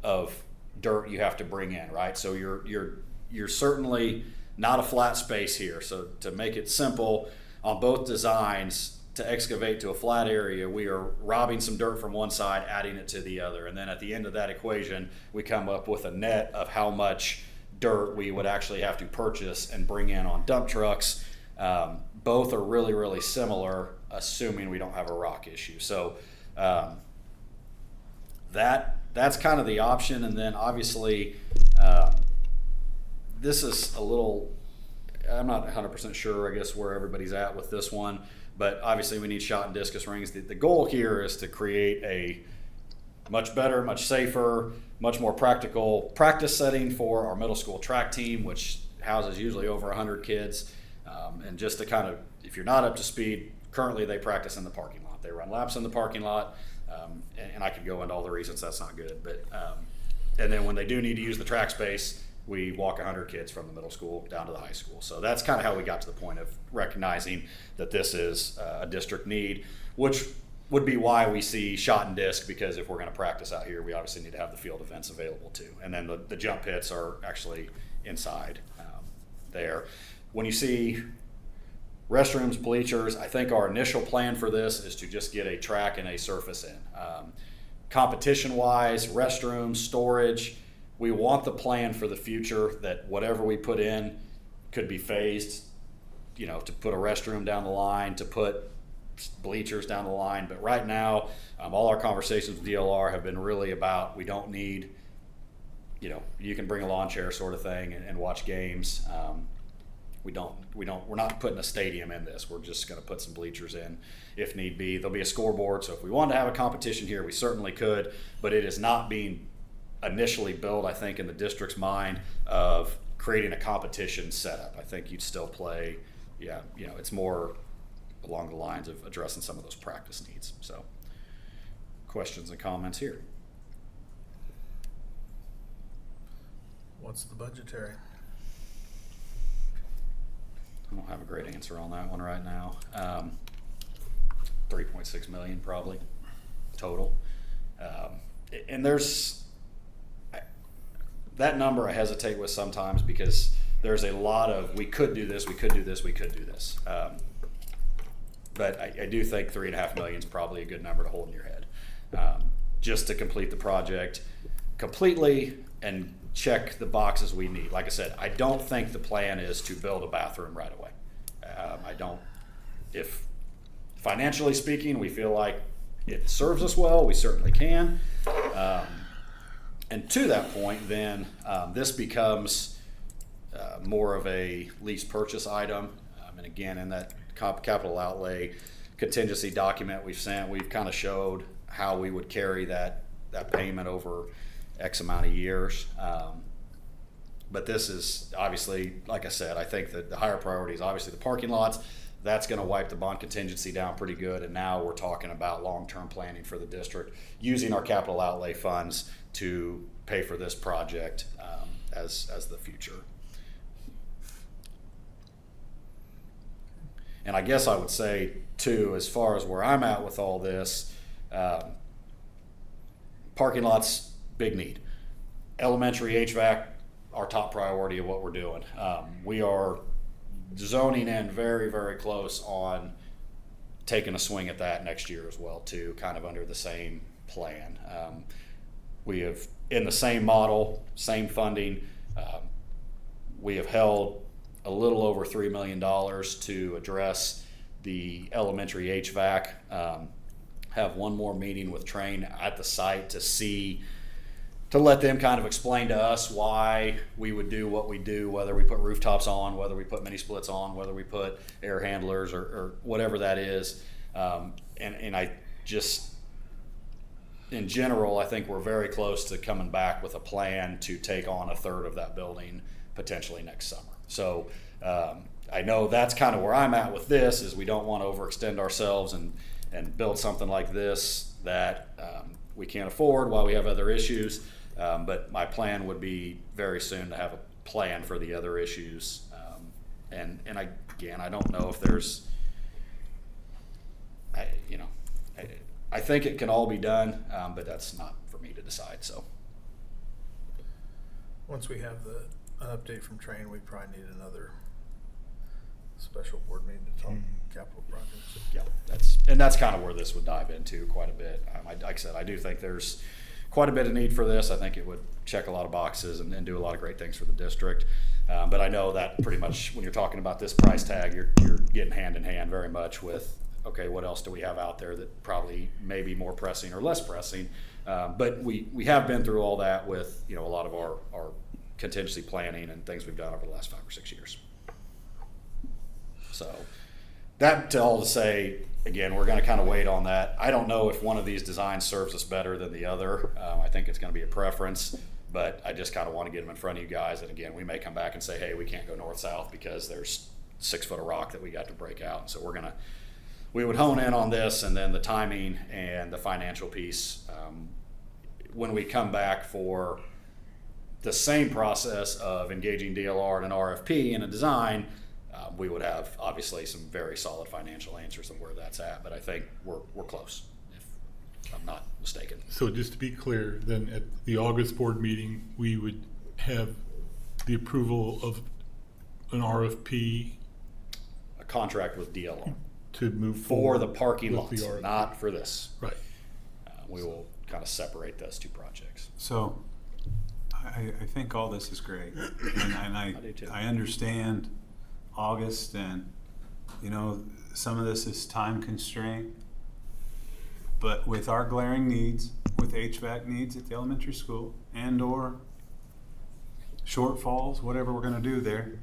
of dirt you have to bring in, right? So you're certainly not a flat space here. So to make it simple, on both designs, to excavate to a flat area, we are robbing some dirt from one side, adding it to the other. And then at the end of that equation, we come up with a net of how much dirt we would actually have to purchase and bring in on dump trucks. Both are really, really similar, assuming we don't have a rock issue. So that's kind of the option. And then obviously, this is a little, I'm not 100% sure, I guess, where everybody's at with this one. But obviously we need shot and discus rings. The goal here is to create a much better, much safer, much more practical practice setting for our middle school track team, which houses usually over 100 kids. And just to kind of, if you're not up to speed, currently they practice in the parking lot. They run laps in the parking lot. And I could go into all the reasons that's not good. But and then when they do need to use the track space, we walk 100 kids from the middle school down to the high school. So that's kind of how we got to the point of recognizing that this is a district need, which would be why we see shot and disc, because if we're going to practice out here, we obviously need to have the field events available too. And then the jump pits are actually inside there. When you see restrooms, bleachers, I think our initial plan for this is to just get a track and a surface in. Competition-wise, restrooms, storage, we want the plan for the future that whatever we put in could be phased, you know, to put a restroom down the line, to put bleachers down the line. But right now, all our conversations with DLR have been really about, we don't need, you know, you can bring a lawn chair sort of thing and watch games. We're not putting a stadium in this. We're just going to put some bleachers in if need be. There'll be a scoreboard. So if we wanted to have a competition here, we certainly could, but it is not being initially built, I think, in the district's mind of creating a competition setup. I think you'd still play, it's more along the lines of addressing some of those practice needs. So questions and comments here? What's the budgetary? I don't have a great answer on that one right now. 3.6 million probably total. And there's that number I hesitate with sometimes because there's a lot of, we could do this, we could do this, we could do this. But I do think 3.5 million is probably a good number to hold in your head. Just to complete the project completely and check the boxes we need. Like I said, I don't think the plan is to build a bathroom right away. If financially speaking, we feel like it serves us well, we certainly can. And to that point, then this becomes more of a lease purchase item. And again, in that capital outlay contingency document we've sent, we've kind of showed how we would carry that payment over X amount of years. But this is obviously, like I said, I think that the higher priority is obviously the parking lots. That's going to wipe the bond contingency down pretty good. And now we're talking about long-term planning for the district, using our capital outlay funds to pay for this project as the future. And I guess I would say too, as far as where I'm at with all this, parking lots, big need. Elementary HVAC, our top priority of what we're doing. We are zoning in very, very close on taking a swing at that next year as well too, kind of under the same plan. We have, in the same model, same funding, we have held a little over $3 million to address the elementary HVAC. Have one more meeting with Trane at the site to let them kind of explain to us why we would do what we do, whether we put rooftops on, whether we put mini splits on, whether we put air handlers or whatever that is. And I just, in general, I think we're very close to coming back with a plan to take on a third of that building potentially next summer. So I know that's kind of where I'm at with this, is we don't want to overextend ourselves and build something like this that we can't afford while we have other issues. But my plan would be very soon to have a plan for the other issues And I don't know if there's, I think it can all be done, but that's not for me to decide, so. Once we have an update from Train, we probably need another special board meeting to talk capital projects. Yeah, that's kind of where this would dive into quite a bit. Like I said, I do think there's quite a bit of need for this. I think it would check a lot of boxes and do a lot of great things for the district. But I know that pretty much when you're talking about this price tag, you're getting hand in hand very much with, okay, what else do we have out there that probably may be more pressing or less pressing? But we have been through all that with, a lot of our contingency planning and things we've done over the last 5 or 6 years. So that to all to say, again, we're going to kind of wait on that. I don't know if one of these designs serves us better than the other. I think it's going to be a preference, but I just kind of want to get them in front of you guys. And again, we may come back and say, hey, we can't go north-south because there's 6 foot of rock that we got to break out. So we would hone in on this, and then the timing and the financial piece. When we come back for the same process of engaging DLR and an RFP and a design, we would have obviously some very solid financial answers on where that's at, but I think we're close, if I'm not mistaken. So just to be clear, then at the August board meeting, we would have the approval of an RFP A contract with DLR to move for forward the parking with the lots, RFP. not for this. Right. We will kind of separate those two projects. So, I think all this is great, and I do too. I understand August, and some of this is time constraint. But with our glaring needs, with HVAC needs at the elementary school, and/or shortfalls, whatever we're going to do there,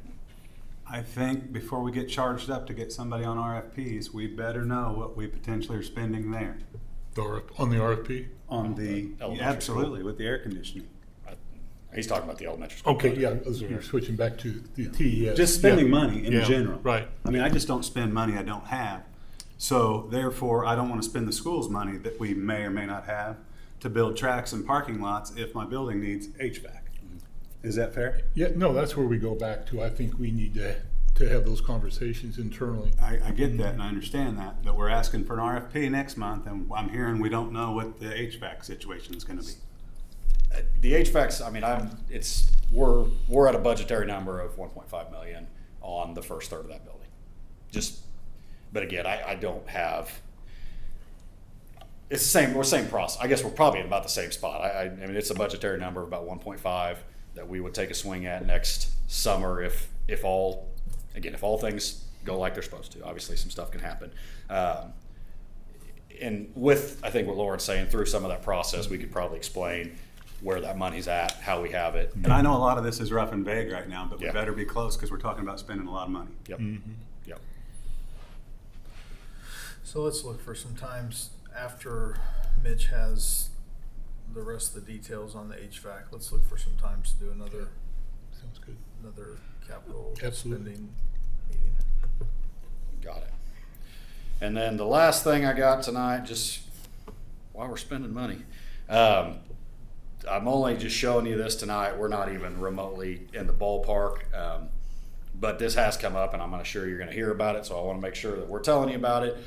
I think before we get charged up to get somebody on RFPs, we better know what we potentially are spending there. On the RFP? On the Elementary absolutely with the air conditioning. He's talking about the elementary school. Okay, yeah, you're switching back to the TES. Just spending Yeah. money in Yeah, general. Right. I mean, I just don't spend money I don't have. So therefore, I don't want to spend the school's money that we may or may not have to build tracks and parking lots if my building needs HVAC. Is that fair? Yeah, no, that's where we go back to. I think we need to have those conversations internally. I get that and I understand that, but we're asking for an RFP next month, and I'm hearing we don't know what the HVAC situation is going to be. The HVAC's, I mean, we're at a budgetary number of 1.5 million on the first third of that building. But again, I don't have. It's the same. We're same process. I guess we're probably in about the same spot. I mean, it's a budgetary number of about 1.5 that we would take a swing at next summer if all things go like they're supposed to. Obviously, some stuff can happen. And with, I think what Lauren's saying, through some of that process, we could probably explain where that money's at, how we have it. And I know a lot of this is rough and vague right now, but we Yeah. better be close because we're talking about spending a lot of money. Yep. Yep. So let's look for some times after Mitch has the rest of the details on the HVAC. Let's look for some times to do another Sounds good. capital Absolutely. spending meeting. Got it. And then the last thing I got tonight, just while we're spending money, I'm only just showing you this tonight. We're not even remotely in the ballpark, but this has come up, and I'm sure you're going to hear about it. So I want to make sure that we're telling you about it.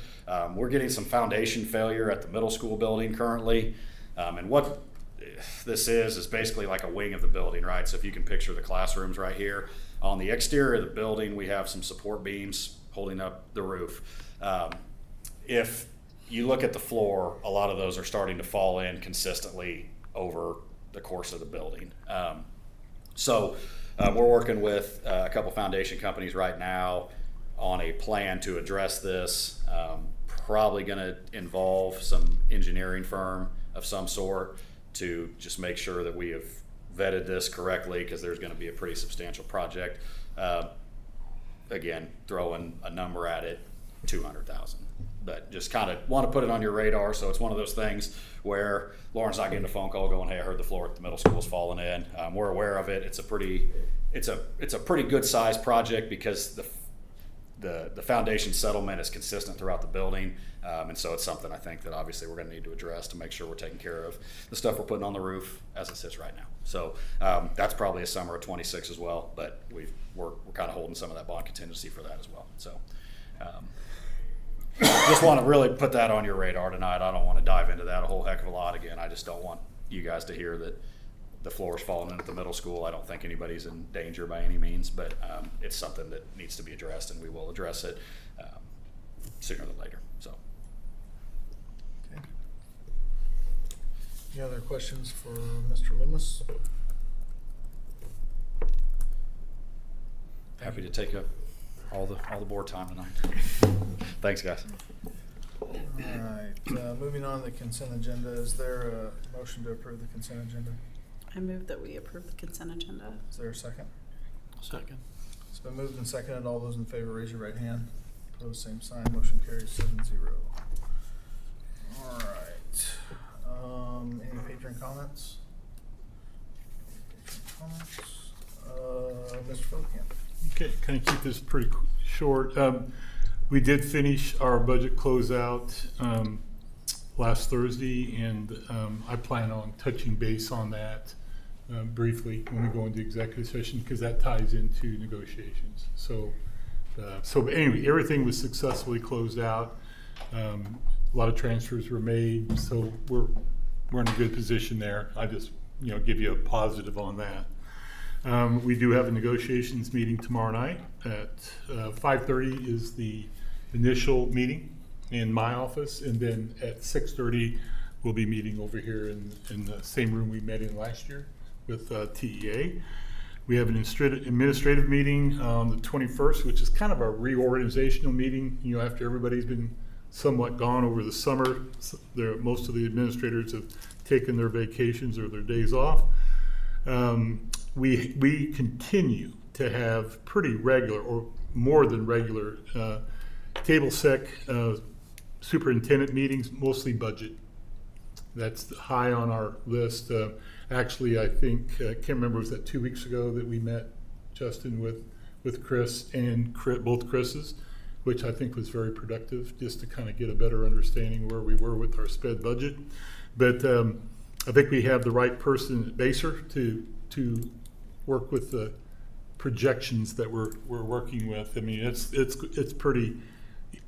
We're getting some foundation failure at the middle school building currently, and what this is basically like a wing of the building, right? So if you can picture the classrooms right here, on the exterior of the building, we have some support beams holding up the roof. If you look at the floor, a lot of those are starting to fall in consistently over the course of the building. So we're working with a couple foundation companies right now on a plan to address this. Probably going to involve some engineering firm of some sort to just make sure that we have vetted this correctly, because there's going to be a pretty substantial project. Again, throwing a number at it, 200,000. But just kind of want to put it on your radar. So it's one of those things where Lauren's not getting a phone call going, "Hey, I heard the floor at the middle school is falling in." We're aware of it. It's a pretty good sized project, because the foundation settlement is consistent throughout the building. And so it's something I think that obviously we're going to need to address to make sure we're taking care of the stuff we're putting on the roof as it sits right now. So that's probably a summer of 26 as well, but we're kind of holding some of that bond contingency for that as well. So just want to really put that on your radar tonight. I don't want to dive into that a whole heck of a lot again. I just don't want you guys to hear that the floor is falling in at the middle school. I don't think anybody's in danger by any means, but it's something that needs to be addressed, and we will address it sooner than later. So. Okay. Any other questions for Mr. Loomis? Happy to take up all the board time tonight. Thanks, guys. All right, moving on to the consent agenda. Is there a motion to approve the consent agenda? I move that we approve the consent agenda. Is there a second? Second. It's been moved and seconded. All those in favor, raise your right hand. Opposed, same sign. Motion carries 7-0. All right. Any patron comments? Mr. Philkamp. Okay, kind of keep this pretty short. We did finish our budget closeout last Thursday, and I plan on touching base on that briefly when we go into executive session, because that ties into negotiations. So anyway, everything was successfully closed out. A lot of transfers were made, so we're in a good position there. I just give you a positive on that. We do have a negotiations meeting tomorrow night at 5:30 is the initial meeting in my office, and then at 6:30 we'll be meeting over here in the same room we met in last year with TEA. We have an administrative meeting on the 21st, which is kind of a reorganizational meeting. After everybody's been somewhat gone over the summer, most of the administrators have taken their vacations or their days off. We continue to have pretty regular, or more than regular, table sec superintendent meetings, mostly budget. That's high on our list. Actually, I think, I can't remember, was that 2 weeks ago that we met, Justin, with Chris and both Chris's, which I think was very productive, just to kind of get a better understanding where we were with our sped budget. But I think we have the right person at Baser to work with the projections that we're working with. I mean, it's pretty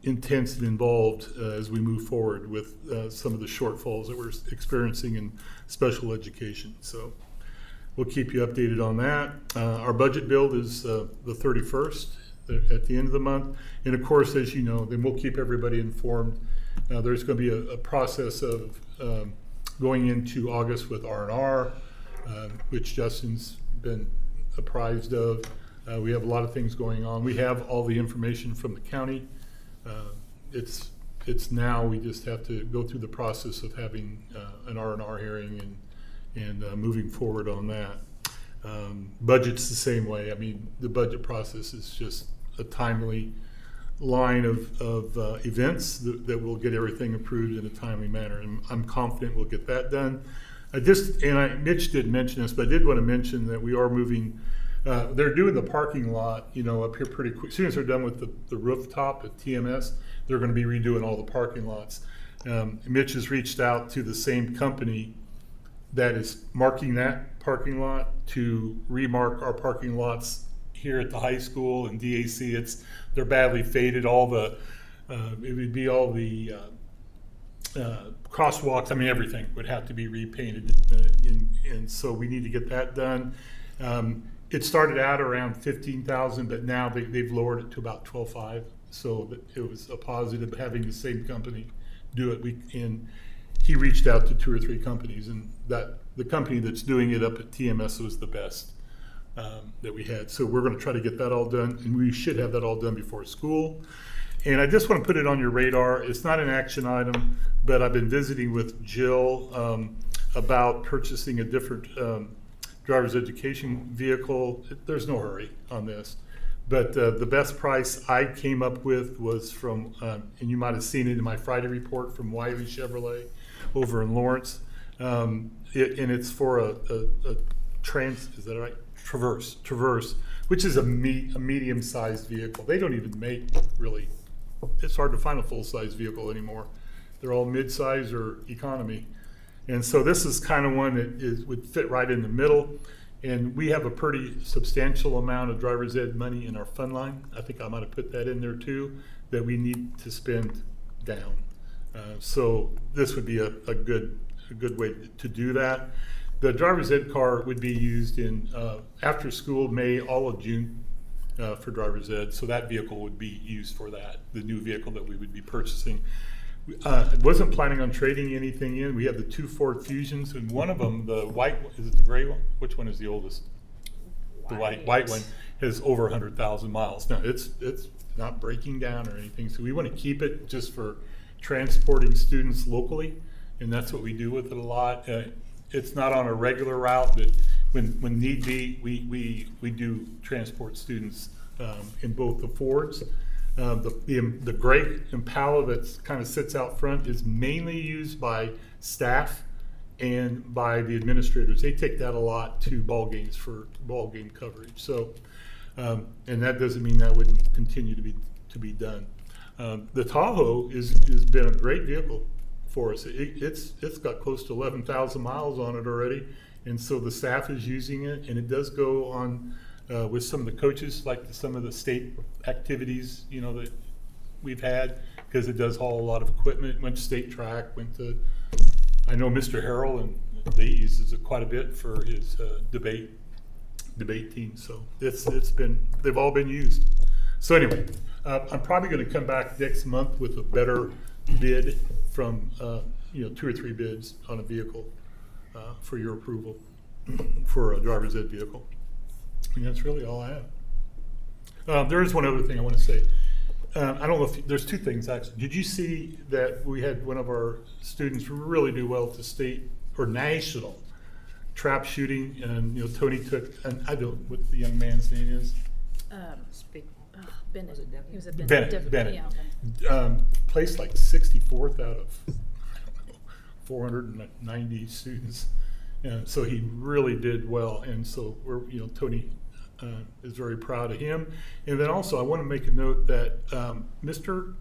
intense and involved as we move forward with some of the shortfalls that we're experiencing in special education. So we'll keep you updated on that. Our budget build is the 31st at the end of the month. And of course, as you know, then we'll keep everybody informed. There's going to be a process of going into August with R&R, which Justin's been apprised of. We have a lot of things going on. We have all the information from the county. It's now we just have to go through the process of having an R&R hearing and moving forward on that. Budget's the same way. I mean, the budget process is just a timely line of events that will get everything approved in a timely manner, and I'm confident we'll get that done. Mitch did mention this, but I did want to mention that we are moving. They're doing the parking lot, up here pretty quick. As soon as they're done with the rooftop at TMS, they're going to be redoing all the parking lots. Mitch has reached out to the same company that is marking that parking lot to remark our parking lots here at the high school and DAC. They're badly faded. It would be all the crosswalks. I mean, everything would have to be repainted, and so we need to get that done. It started out around $15,000, but now they've lowered it to about $12,500. So it was a positive having the same company do it. And he reached out to 2 or 3 companies, and the company that's doing it up at TMS was the best that we had. So we're going to try to get that all done, and we should have that all done before school. And I just want to put it on your radar. It's not an action item, but I've been visiting with Jill about purchasing a different driver's education vehicle. There's no hurry on this. But the best price I came up with was from, and you might have seen it in my Friday report, from Wiley Chevrolet over in Lawrence. And it's for a is that right? Traverse, which is a medium-sized vehicle. They don't even make really, it's hard to find a full-size vehicle anymore. They're all mid-size or economy. And so this is kind of one that would fit right in the middle. And we have a pretty substantial amount of driver's ed money in our fund line. I think I might have put that in there too, that we need to spend down. So this would be a good way to do that. The driver's ed car would be used in after school, May, all of June for driver's ed. So that vehicle would be used for that, the new vehicle that we would be purchasing. I wasn't planning on trading anything in. We have the 2 Ford Fusions, and one of them, the white one, is it the gray one? Which one is the oldest? The white one has over 100,000 miles. Now it's not breaking down or anything, so we want to keep it just for transporting students locally, and that's what we do with it a lot. It's not on a regular route, but when need be, we do transport students in both the Fords. The gray Impala that kind of sits out front is mainly used by staff and by the administrators. They take that a lot to ball games for ball game coverage. So, and that doesn't mean that wouldn't continue to be done. The Tahoe has been a great vehicle for us. It's got close to 11,000 miles on it already, and so the staff is using it, and it does go on with some of the coaches, like some of the state activities, that we've had, because it does haul a lot of equipment. Went to state track, I know Mr. Harrell, and they uses it quite a bit for his debate team. So they've all been used. So anyway, I'm probably going to come back next month with a better bid from 2 or 3 bids on a vehicle for your approval for a driver's ed vehicle. And that's really all I have. There is one other thing I want to say. I don't know if there's 2 things actually. Did you see that we had one of our students really do well at the state or national trap shooting, and Tony took, and I don't know what the young man's name is. Speak. Bennett. Was it Devin? He was a Bennett. Bennett. Yeah. Placed like 64th out of 490 students. So he really did well, and so Tony is very proud of him. And then also I want to make a note that Mr.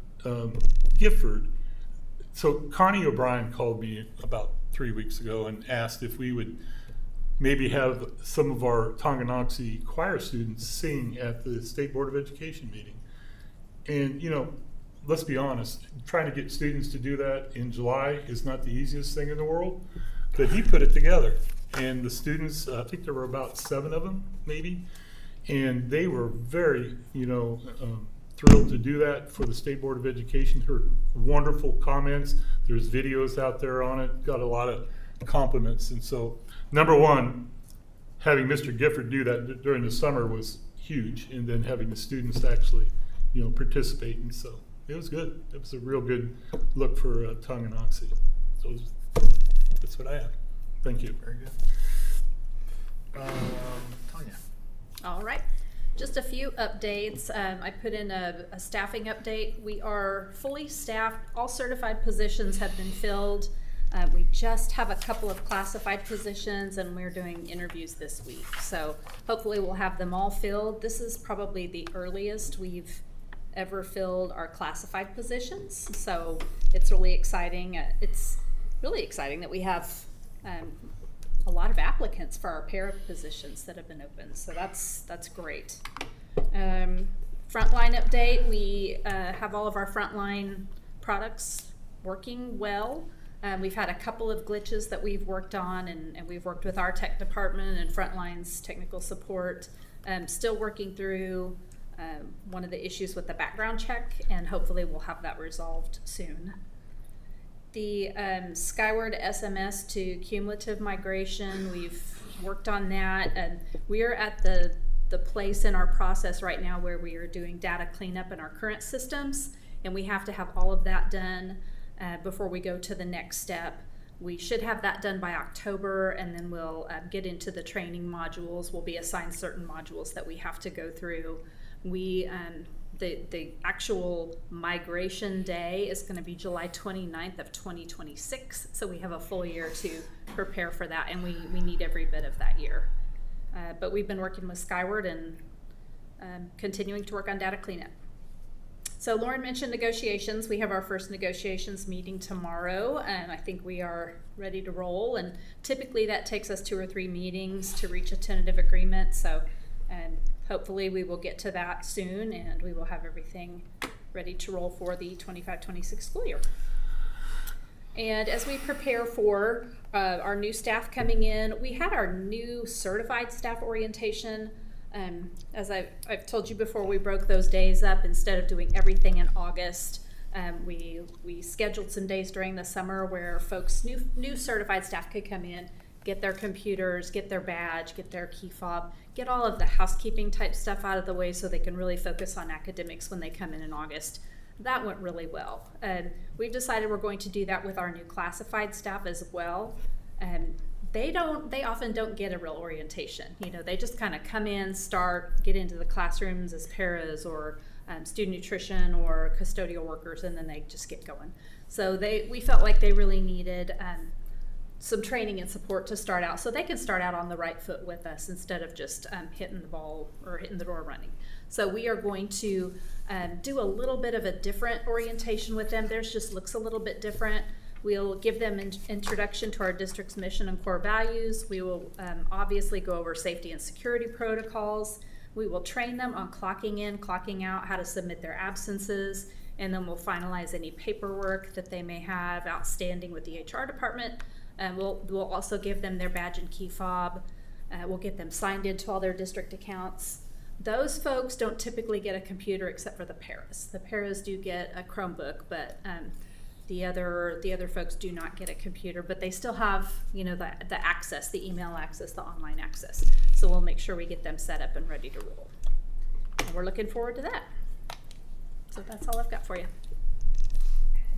Gifford, so Connie O'Brien called me about 3 weeks ago and asked if we would maybe have some of our Tonganoxie choir students sing at the State Board of Education meeting. And let's be honest, trying to get students to do that in July is not the easiest thing in the world, but he put it together. And the students, I think there were about 7 of them, maybe, and they were very, thrilled to do that for the State Board of Education. Heard wonderful comments. There's videos out there on it. Got a lot of compliments. And so, number one, having Mr. Gifford do that during the summer was huge, and then having the students actually, participate. And so it was good. It was a real good look for Tonganoxie. So that's what I have. Thank you. Very good. Tanya. All right. Just a few updates. I put in a staffing update. We are fully staffed. All certified positions have been filled. We just have a couple of classified positions, and we're doing interviews this week. So hopefully we'll have them all filled. This is probably the earliest we've ever filled our classified positions. So it's really exciting. It's really exciting that we have a lot of applicants for our para positions that have been open. So that's great. Frontline update. We have all of our frontline products working well. We've had a couple of glitches that we've worked on, and we've worked with our tech department and Frontline's technical support. Still working through one of the issues with the background check, and hopefully we'll have that resolved soon. The Skyward SMS to cumulative migration, we've worked on that, and we are at the place in our process right now where we are doing data cleanup in our current systems, and we have to have all of that done before we go to the next step. We should have that done by October, and then we'll get into the training modules. We'll be assigned certain modules that we have to go through. The actual migration day is going to be July 29th of 2026, so we have a full year to prepare for that, and we need every bit of that year. But we've been working with Skyward and continuing to work on data cleanup. So Lauren mentioned negotiations. We have our first negotiations meeting tomorrow, and I think we are ready to roll. And typically that takes us 2 or 3 meetings to reach a tentative agreement. So hopefully we will get to that soon, and we will have everything ready to roll for the 25-26 school year. And as we prepare for our new staff coming in, we had our new certified staff orientation. As I've told you before, we broke those days up. Instead of doing everything in August, we scheduled some days during the summer where folks, new certified staff could come in, get their computers, get their badge, get their key fob, get all of the housekeeping type stuff out of the way so they can really focus on academics when they come in August. That went really well. We've decided we're going to do that with our new classified staff as well. They often don't get a real orientation. They just kind of come in, get into the classrooms as paras or student nutrition or custodial workers, and then they just get going. So we felt like they really needed some training and support to start out, so they can start out on the right foot with us instead of just hitting the ball or hitting the door running. So we are going to do a little bit of a different orientation with them. Theirs just looks a little bit different. We'll give them an introduction to our district's mission and core values. We will obviously go over safety and security protocols. We will train them on clocking in, clocking out, how to submit their absences, and then we'll finalize any paperwork that they may have outstanding with the HR department. We'll also give them their badge and key fob. We'll get them signed into all their district accounts. Those folks don't typically get a computer except for the paras. The paras do get a Chromebook, but the other folks do not get a computer, but they still have, the access, the email access, the online access. So we'll make sure we get them set up and ready to roll. And we're looking forward to that. So that's all I've got for you.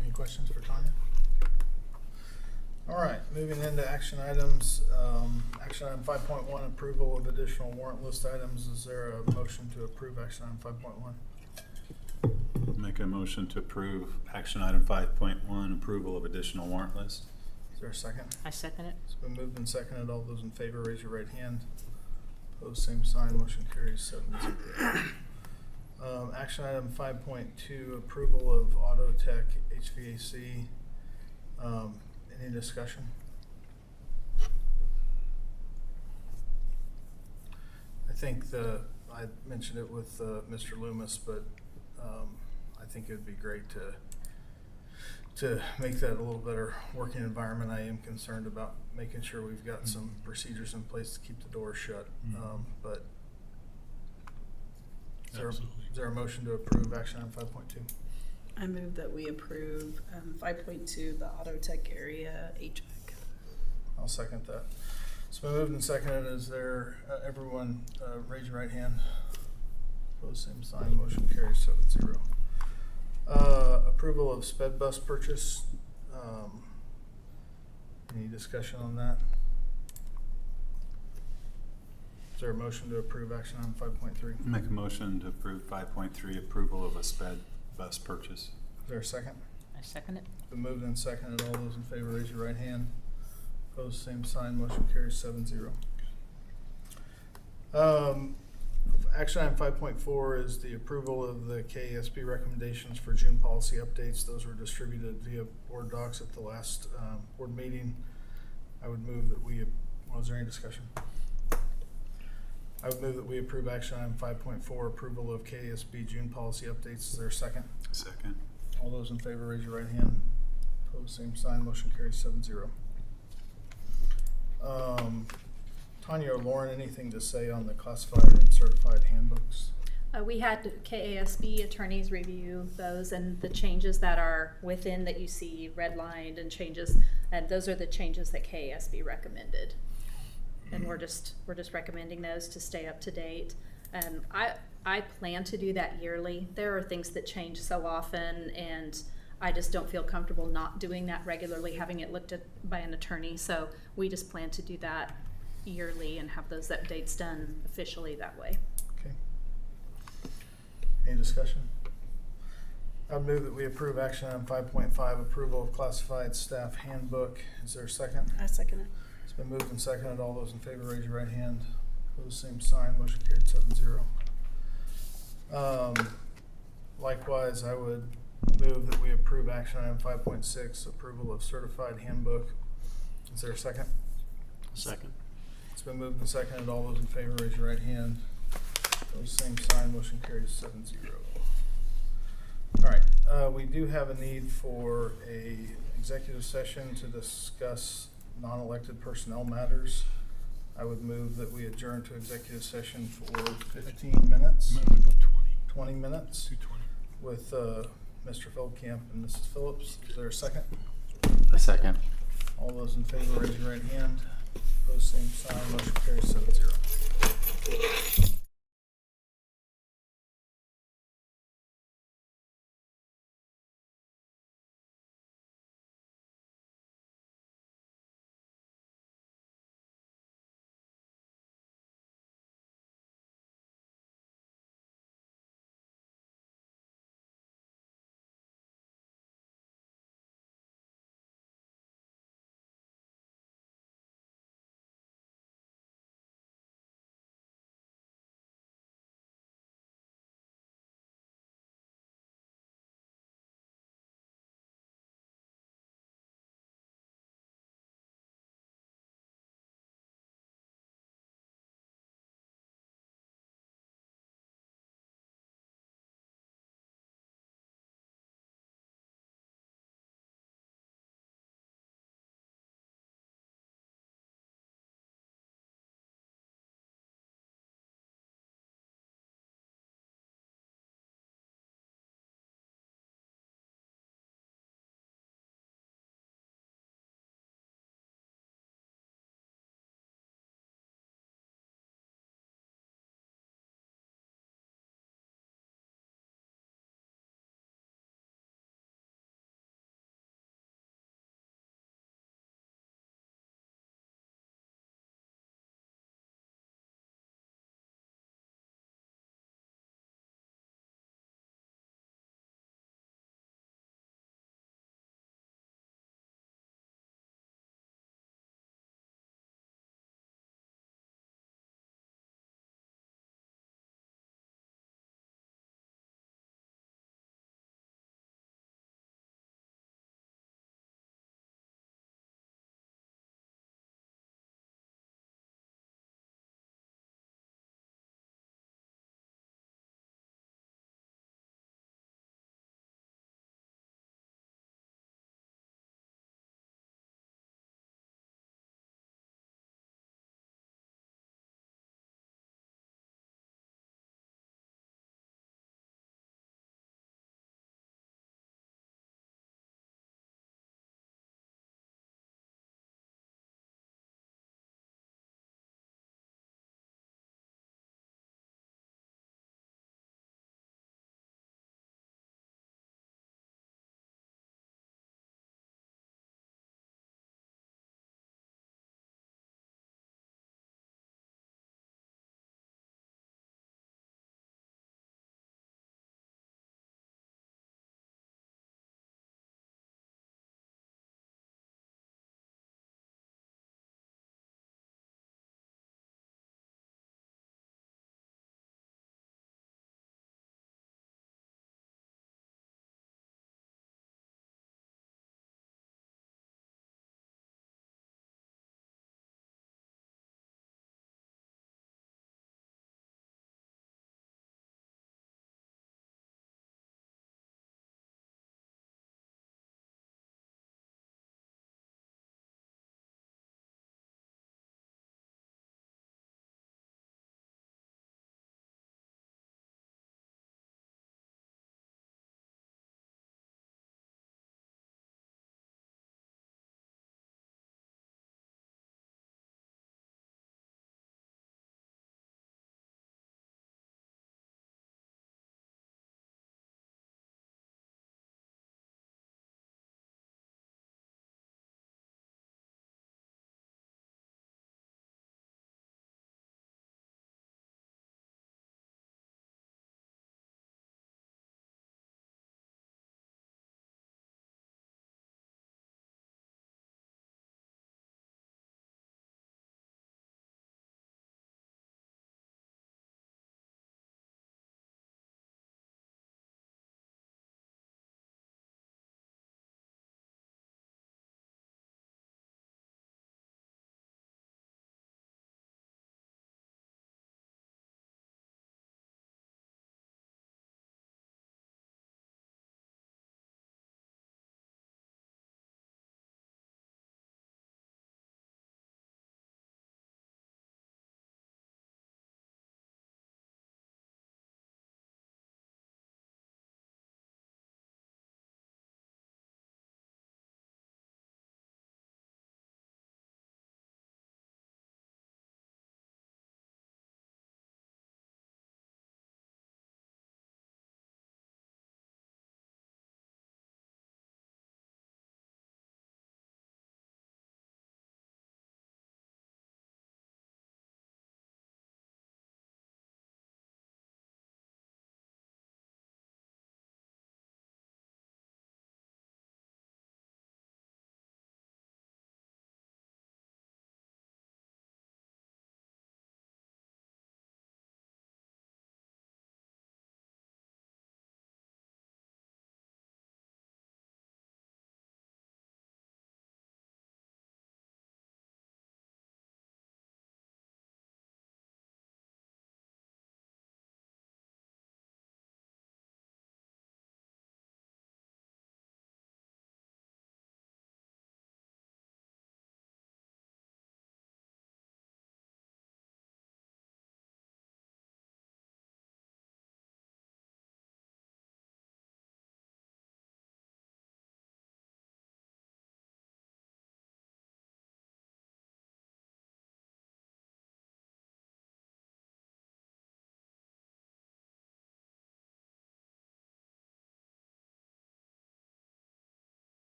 Any questions for Tanya? All right, moving into action items. Action item 5.1, approval of additional warrant list items. Is there a motion to approve action item 5.1? Make a motion to approve action item 5.1, approval of additional warrant list. Is there a second? I second it. It's been moved and seconded. All those in favor, raise your right hand. Opposed, same sign. Motion carries 7-0. Action item 5.2, approval of Auto Tech HVAC. Any discussion? I think I mentioned it with Mr. Loomis, but I think it would be great to make that a little better working environment. I am concerned about making sure we've got some procedures in place to keep the doors shut. But is there a motion to approve action item 5.2? I move that we approve 5.2, the Auto Tech area HVAC. I'll second that. It's been moved and seconded. Is there, everyone raise your right hand. Opposed, same sign. Motion carries 7-0. Approval of sped bus purchase. Any discussion on that? Is there a motion to approve action item 5.3? Make a motion to approve 5.3, approval of a sped bus purchase. Is there a second? I second it. Been moved and seconded. All those in favor, raise your right hand. Opposed, same sign. Motion carries 7-0. Action item 5.4 is the approval of the KASB recommendations for June policy updates. Those were distributed via board docs at the last board meeting. I would move that was there any discussion? I would move that we approve action item 5.4, approval of KASB June policy updates. Is there a second? Second. All those in favor, raise your right hand. Opposed, same sign. Motion carries 7-0. Tanya or Lauren, anything to say on the classified and certified handbooks? We had KASB attorneys review those, and the changes that are within that you see redlined and changes, and those are the changes that KASB recommended. And we're just recommending those to stay up to date. I plan to do that yearly. There are things that change so often, and I just don't feel comfortable not doing that regularly, having it looked at by an attorney. So we just plan to do that yearly and have those updates done officially that way. Okay. Any discussion? I would move that we approve action item 5.5, approval of classified staff handbook. Is there a second? I second it. It's been moved and seconded. All those in favor, raise your right hand. Opposed, same sign, motion carried 7-0. Likewise, I would move that we approve action item 5.6, approval of certified handbook. Is there a second? Second. It's been moved and seconded. All those in favor, raise your right hand. Opposed, same sign, motion carries 7-0. All right, we do have a need for a executive session to discuss non-elected personnel matters. I would move that we adjourn to executive session for 15 minutes, Might only go 20 minutes 220. with Mr. Feldkamp and Mrs. Phillips. Is there a second? A second. All those in favor, raise your right hand. Opposed, same sign, motion carries 7-0.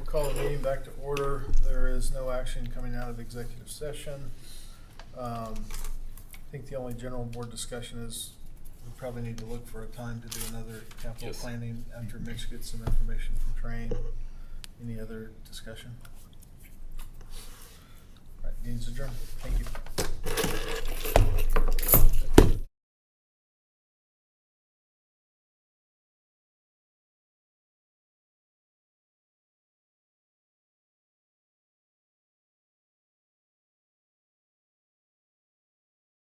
call the meeting back to order. There is no action coming out of executive session. I think the only general board discussion is we probably need to look for a time to do another capital planning after Mitch gets some information from Train. Any other discussion? All right, meeting's adjourned. Thank you.